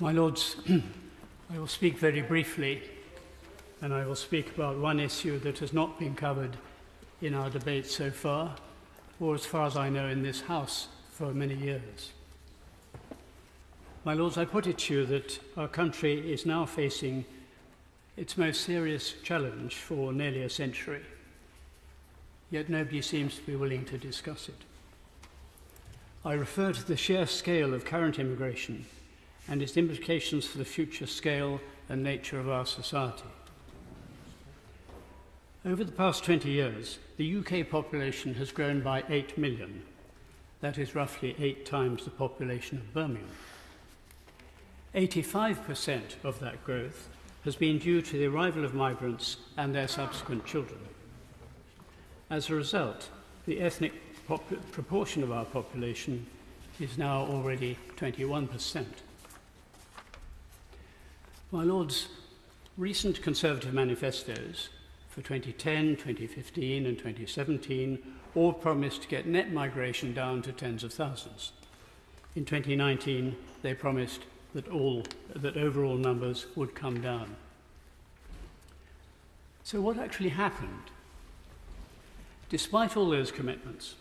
My Lords, I will speak very briefly, and I will speak about one issue that has not been covered in our debate so far, or as far as I know in this House for many years. My Lords, I put it to you that our country is now facing its most serious challenge for nearly a century, yet nobody seems to be willing to discuss it. I refer to the sheer scale of current immigration and its implications for the future scale and nature of our society. Over the past 20 years, the UK population has grown by 8 million. That is roughly 8 times the population of Birmingham. 85% of that growth has been due to the arrival of migrants and their subsequent children. As a result, the ethnic proportion of our population is now already 21%. My Lords, recent Conservative manifestos for 2010, 2015 and 2017 all promised to get net migration down to tens of thousands. In 2019, they promised that overall numbers would come down. So what actually happened? Despite all those commitments,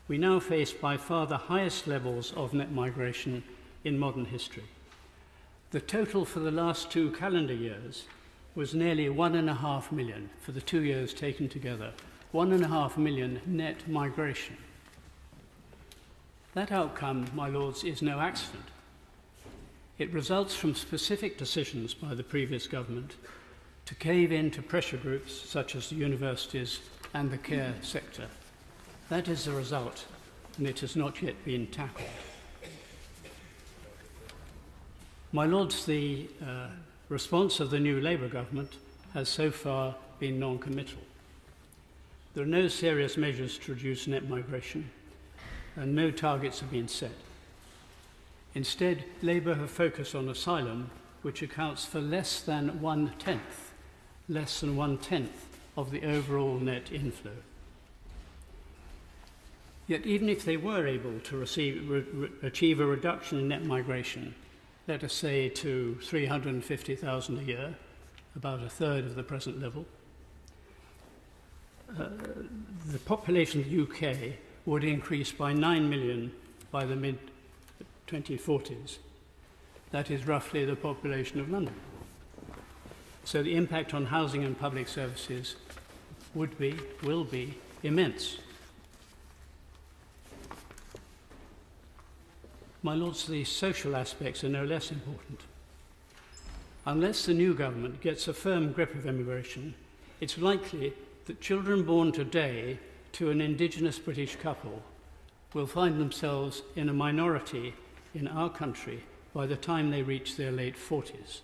we now face by far the highest levels of net migration in modern history. The total for the last 2 calendar years was nearly 1.5 million for the 2 years taken together. 1.5 million net migration. That outcome, my Lords, is no accident. It results from specific decisions by the previous government to cave in to pressure groups such as the universities and the care sector. That is the result, and it has not yet been tackled. My Lords, the response of the new Labour government has so far been non-committal. There are no serious measures to reduce net migration, and no targets have been set. Instead, Labour have focused on asylum, which accounts for less than one-tenth of the overall net inflow. Yet even if they were able to achieve a reduction in net migration, let us say to 350,000 a year, about a third of the present level, the population of the UK would increase by 9 million by the mid-2040s. That is roughly the population of London. So the impact on housing and public services will be immense. My Lords, the social aspects are no less important. Unless the new government gets a firm grip of immigration, it's likely that children born today to an Indigenous British couple will find themselves in a minority in our country by the time they reach their late 40s.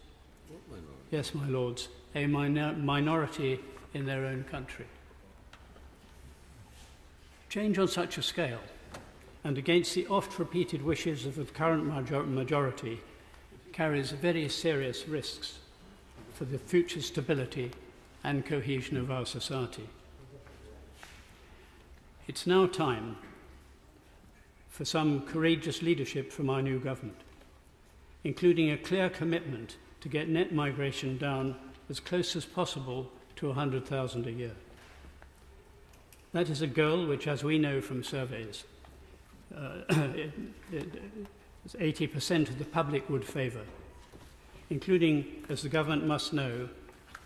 Yes, my Lords, a minority in their own country. Change on such a scale, and against the oft-repeated wishes of the current majority, carries very serious risks for the future stability and cohesion of our society. It's now time for some courageous leadership from our new government, including a clear commitment to get net migration down as close as possible to 100,000 a year. That is a goal which, as we know from surveys, 80% of the public would favour, including, as the government must know,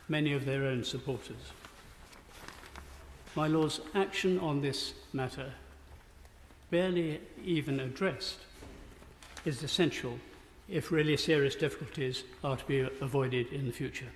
many of their own supporters. My Lords, action on this matter, barely even addressed, is essential if really serious difficulties are to be avoided in the future.